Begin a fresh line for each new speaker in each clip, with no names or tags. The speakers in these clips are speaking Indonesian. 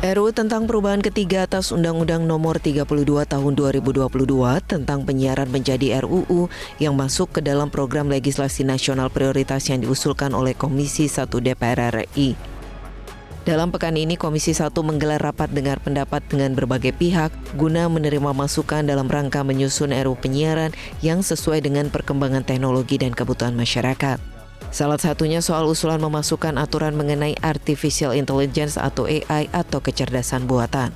RUU tentang perubahan ketiga atas Undang-Undang Nomor 32 Tahun 2022 tentang penyiaran menjadi RUU yang masuk ke dalam program legislasi nasional prioritas yang diusulkan oleh Komisi 1 DPR RI. Dalam pekan ini, Komisi 1 menggelar rapat dengar pendapat dengan berbagai pihak guna menerima masukan dalam rangka menyusun RUU penyiaran yang sesuai dengan perkembangan teknologi dan kebutuhan masyarakat. Salah satunya soal usulan memasukkan aturan mengenai artificial intelligence atau AI atau kecerdasan buatan.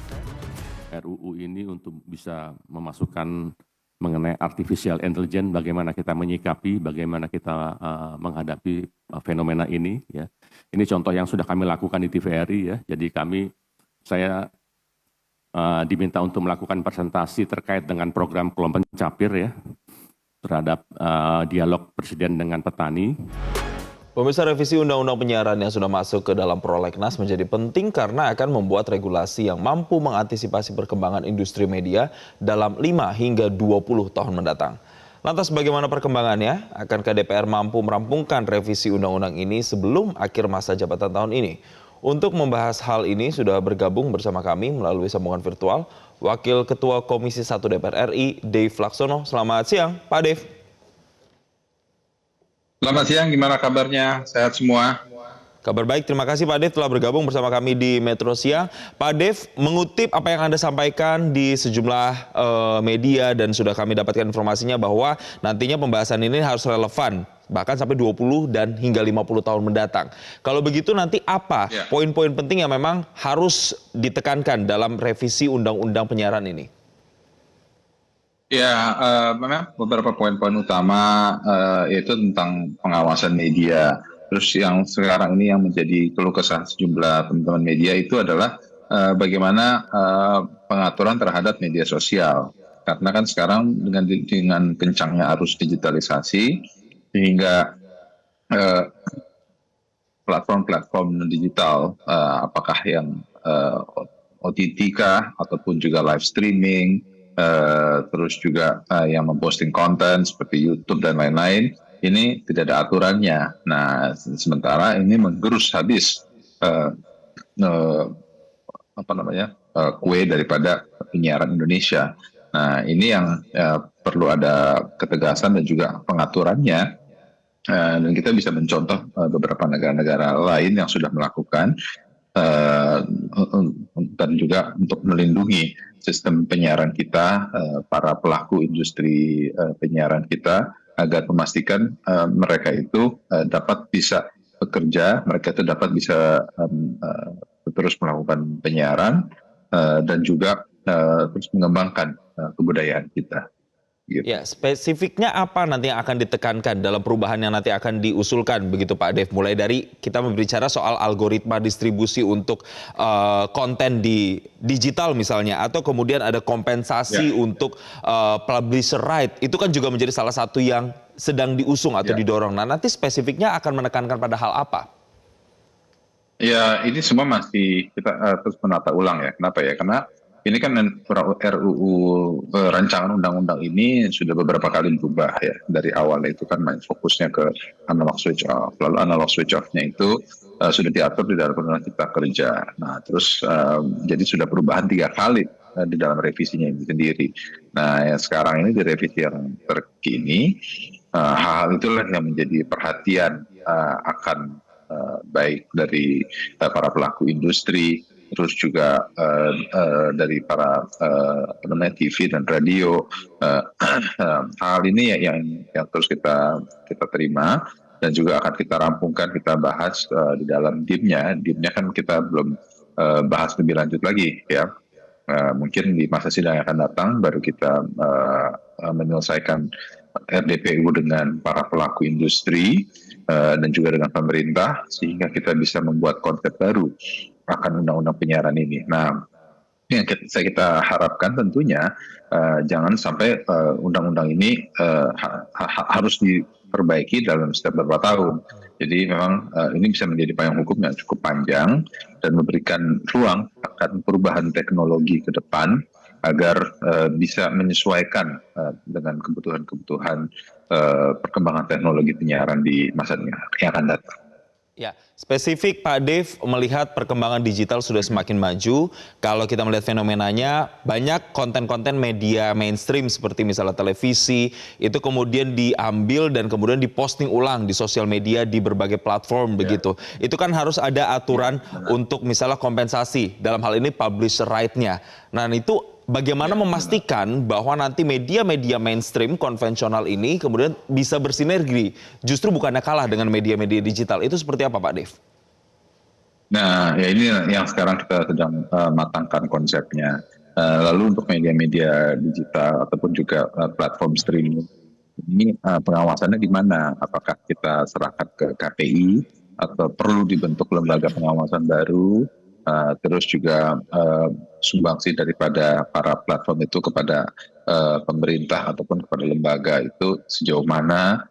RUU ini untuk bisa memasukkan mengenai artificial intelligence, bagaimana kita menyikapi, bagaimana kita menghadapi fenomena ini. Ya. Ini contoh yang sudah kami lakukan di TVRI. Ya. Jadi saya diminta untuk melakukan presentasi terkait dengan program kelompok pencapir ya, terhadap dialog presiden dengan petani.
Pemirsa, revisi Undang-Undang Penyiaran yang sudah masuk ke dalam prolegnas menjadi penting karena akan membuat regulasi yang mampu mengantisipasi perkembangan industri media dalam 5 hingga 20 tahun mendatang. Lantas bagaimana perkembangannya? Akankah DPR mampu merampungkan revisi Undang-Undang ini sebelum akhir masa jabatan tahun ini? Untuk membahas hal ini sudah bergabung bersama kami melalui sambungan virtual Wakil Ketua Komisi 1 DPR RI, Dave Laksono. Selamat siang, Pak Dave.
Selamat siang, gimana kabarnya? Sehat semua?
Kabar baik, terima kasih Pak Dev telah bergabung bersama kami di Metro Siang. Pak Dev, mengutip apa yang Anda sampaikan di sejumlah media dan sudah kami dapatkan informasinya bahwa nantinya pembahasan ini harus relevan, bahkan sampai 20 dan hingga 50 tahun mendatang. Kalau begitu nanti apa poin-poin penting yang memang harus ditekankan dalam revisi Undang-Undang Penyiaran ini?
Ya, memang beberapa poin-poin utama yaitu tentang pengawasan media. Terus yang sekarang ini yang menjadi keluh kesah sejumlah teman-teman media itu adalah bagaimana pengaturan terhadap media sosial. Karena kan sekarang dengan kencangnya arus digitalisasi, sehingga platform-platform digital, apakah yang OTT kah, ataupun juga live streaming, terus juga yang memposting konten seperti YouTube dan lain-lain, ini tidak ada aturannya. Nah, sementara ini menggerus habis kue daripada penyiaran Indonesia. Nah, ini yang perlu ada ketegasan dan juga pengaturannya. Dan kita bisa mencontoh beberapa negara-negara lain yang sudah melakukan dan juga untuk melindungi sistem penyiaran kita, para pelaku industri penyiaran kita, agar memastikan mereka itu dapat bisa bekerja, mereka itu dapat bisa terus melakukan penyiaran dan juga terus mengembangkan kebudayaan kita. Gitu.
Ya, spesifiknya apa nanti yang akan ditekankan dalam perubahan yang nanti akan diusulkan begitu Pak Dev? Mulai dari kita berbicara soal algoritma distribusi untuk konten di digital misalnya, atau kemudian ada kompensasi untuk publisher right. Itu kan juga menjadi salah satu yang sedang diusung atau didorong. Nah, nanti spesifiknya akan menekankan pada hal apa?
Ya, ini semua masih kita terus menata ulang ya. Kenapa ya? Karena ini kan RUU rancangan undang-undang ini sudah beberapa kali berubah ya. Dari awal itu kan main fokusnya ke analog switch off. Lalu analog switch off-nya itu sudah diatur di dalam Undang-Undang Cipta Kerja. Nah, terus jadi sudah perubahan 3 kali di dalam revisinya ini sendiri. Nah, yang sekarang ini di revisi yang terkini, hal-hal itulah yang menjadi perhatian akan baik dari para pelaku industri, terus juga dari para TV dan radio. Hal ini yang terus kita terima dan juga akan kita rampungkan, kita bahas di dalam DIM-nya. DIM-nya kan kita belum bahas lebih lanjut lagi ya. Mungkin di masa sidang yang akan datang baru kita menyelesaikan RDPU dengan para pelaku industri dan juga dengan pemerintah, sehingga kita bisa membuat konsep baru akan undang-undang penyiaran ini. Nah, yang kita harapkan tentunya jangan sampai undang-undang ini harus diperbaiki dalam setiap beberapa tahun. Jadi memang ini bisa menjadi payung hukum yang cukup panjang dan memberikan ruang akan perubahan teknologi ke depan agar bisa menyesuaikan dengan kebutuhan-kebutuhan perkembangan teknologi penyiaran di masa yang akan datang.
Ya, spesifik Pak Dev melihat perkembangan digital sudah semakin maju. Kalau kita melihat fenomenanya, banyak konten-konten media mainstream seperti misalnya televisi, itu kemudian diambil dan kemudian diposting ulang di sosial media di berbagai platform begitu. Itu kan harus ada aturan untuk misalnya kompensasi, dalam hal ini publisher right-nya. Nah itu bagaimana memastikan bahwa nanti media-media mainstream konvensional ini kemudian bisa bersinergi, justru bukannya kalah dengan media-media digital. Itu seperti apa Pak Dev?
Nah, ya ini yang sekarang kita sedang matangkan konsepnya. Lalu untuk media-media digital ataupun juga platform streaming, ini pengawasannya di mana? Apakah kita serahkan ke KPI atau perlu dibentuk lembaga pengawasan baru? Terus juga sumbangsi daripada para platform itu kepada pemerintah ataupun kepada lembaga itu sejauh mana?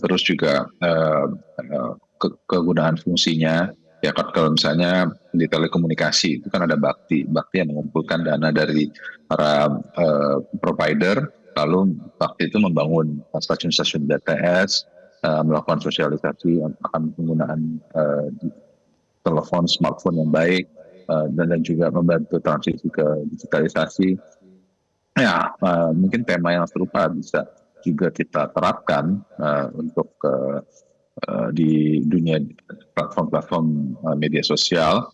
Terus juga kegunaan fungsinya. Ya kan kalau misalnya di telekomunikasi itu kan ada bakti yang mengumpulkan dana dari para provider, lalu bakti itu membangun stasiun-stasiun BTS, melakukan sosialisasi akan penggunaan telepon, smartphone yang baik, dan juga membantu transisi ke digitalisasi. Ya, mungkin tema yang serupa bisa juga kita terapkan untuk di dunia platform-platform media sosial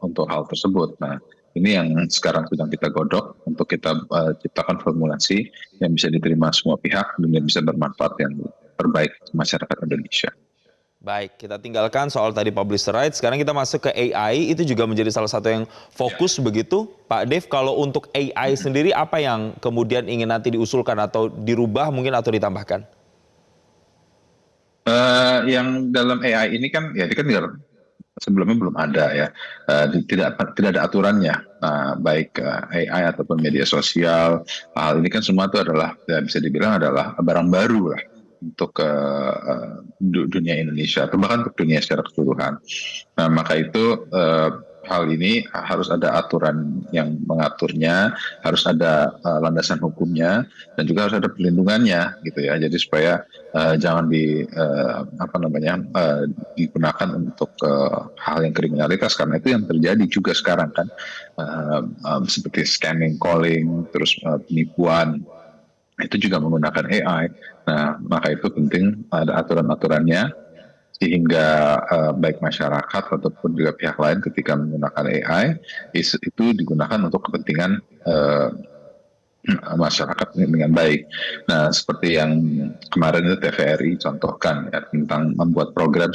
untuk hal tersebut. Nah, ini yang sekarang sedang kita godok untuk kita ciptakan formulasi yang bisa diterima semua pihak dan yang bisa bermanfaat yang terbaik masyarakat Indonesia.
Baik, kita tinggalkan soal tadi publisher rights. Sekarang kita masuk ke AI, itu juga menjadi salah satu yang fokus begitu. Pak Dev, kalau untuk AI sendiri apa yang kemudian ingin nanti diusulkan atau dirubah mungkin atau ditambahkan?
Yang dalam AI ini kan, ya ini kan sebelumnya belum ada ya, tidak ada aturannya, baik AI ataupun media sosial. Hal ini kan semua itu adalah, ya bisa dibilang adalah barang baru lah untuk dunia Indonesia atau bahkan untuk dunia secara keseluruhan. Nah, maka itu hal ini harus ada aturan yang mengaturnya, harus ada landasan hukumnya, dan juga harus ada perlindungannya, gitu ya. Jadi supaya jangan digunakan untuk hal yang kriminalitas, karena itu yang terjadi juga sekarang kan, seperti scamming, calling, terus penipuan. Itu juga menggunakan AI. Nah, maka itu penting ada aturan-aturannya sehingga baik masyarakat ataupun juga pihak lain ketika menggunakan AI itu digunakan untuk kepentingan masyarakat dengan baik. Nah, seperti yang kemarin itu TVRI contohkan ya, tentang membuat program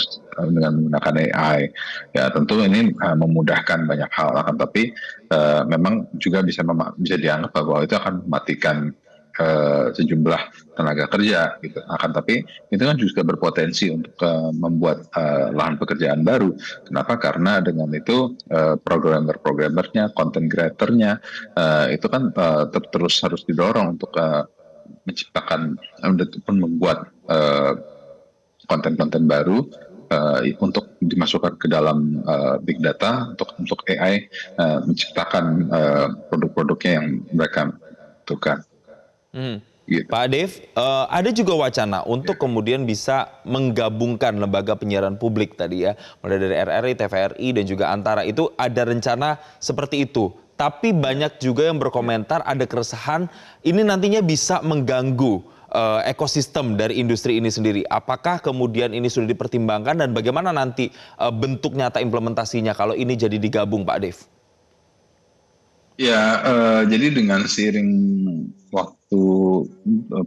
dengan menggunakan AI. Ya, tentu ini memudahkan banyak hal, akan tapi memang juga bisa dianggap bahwa itu akan mematikan sejumlah tenaga kerja gitu. Akan tapi itu kan juga berpotensi untuk membuat lahan pekerjaan baru. Kenapa? Karena dengan itu programmernya, content creatornya itu kan terus harus didorong untuk menciptakan ataupun membuat konten-konten baru untuk dimasukkan ke dalam big data untuk AI menciptakan produk-produknya yang mereka butuhkan.
Gitu. Pak Dev, ada juga wacana untuk kemudian bisa menggabungkan lembaga penyiaran publik tadi ya, mulai dari RRI, TVRI dan juga Antara, itu ada rencana seperti itu. Tapi banyak juga yang berkomentar ada keresahan ini nantinya bisa mengganggu ekosistem dari industri ini sendiri. Apakah kemudian ini sudah dipertimbangkan dan bagaimana nanti bentuk nyata implementasinya kalau ini jadi digabung, Pak Dev?
Ya, jadi dengan seiring waktu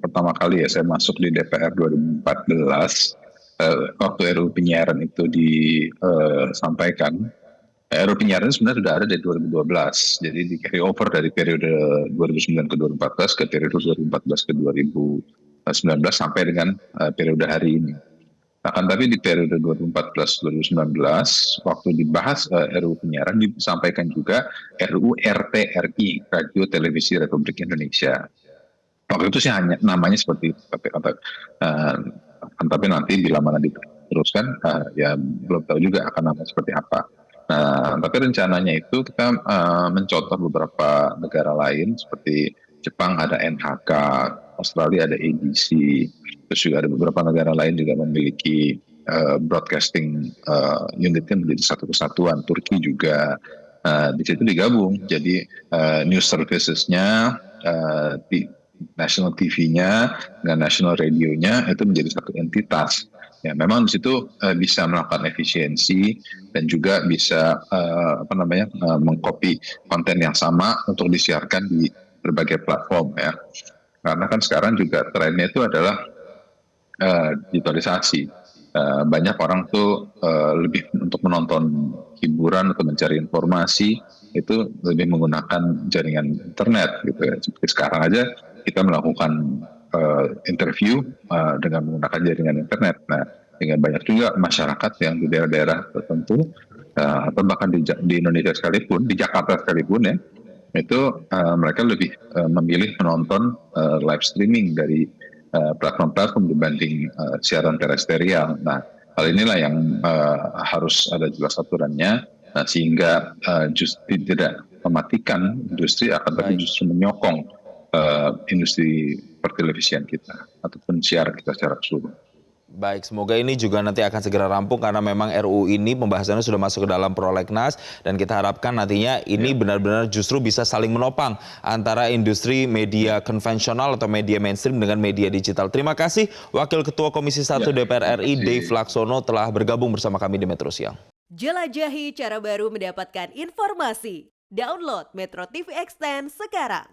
pertama kali ya saya masuk di DPR 2014, waktu RUU penyiaran itu disampaikan. RUU penyiaran sebenarnya sudah ada dari 2012, jadi di carry over dari periode 2009 ke 2014 ke periode 2014 ke 2019 sampai dengan periode hari ini. Akan tapi di periode 2014-2019 waktu dibahas RUU penyiaran disampaikan juga RUU RTRI, Radio Televisi Republik Indonesia. Waktu itu sih hanya namanya seperti itu, tapi nanti bila mana diteruskan ya belum tahu juga akan nama seperti apa. Nah, tapi rencananya itu kita mencontoh beberapa negara lain seperti Jepang ada NHK, Australia ada ABC, terus juga ada beberapa negara lain juga memiliki broadcasting unitnya menjadi satu kesatuan. Turki juga di situ digabung. Jadi news services-nya, di national TV-nya, dengan national radio-nya itu menjadi satu entitas. Ya, memang di situ bisa melakukan efisiensi dan juga bisa mengcopy konten yang sama untuk disiarkan di berbagai platform ya. Karena kan sekarang juga trennya itu adalah digitalisasi. Banyak orang tuh lebih untuk menonton hiburan atau mencari informasi itu lebih menggunakan jaringan internet gitu ya. Seperti sekarang aja kita melakukan interview dengan menggunakan jaringan internet. Nah, dengan banyak juga masyarakat yang di daerah-daerah tertentu atau bahkan di Indonesia sekalipun, di Jakarta sekalipun ya, itu mereka lebih memilih menonton live streaming dari platform-platform dibanding siaran terestrial. Nah, hal inilah yang harus ada jelas aturannya, sehingga justru tidak mematikan industri, akan tapi justru menyokong industri pertelevisian kita ataupun siaran kita secara keseluruhan.
Baik, semoga ini juga nanti akan segera rampung karena memang RUU ini pembahasannya sudah masuk ke dalam prolegnas dan kita harapkan nantinya ini benar-benar justru bisa saling menopang antara industri media konvensional atau media mainstream dengan media digital. Terima kasih Wakil Ketua Komisi 1 DPR RI Dave Laksono telah bergabung bersama kami di Metro Siang.
Jelajahi cara baru mendapatkan informasi. Download Metro TV Extend sekarang.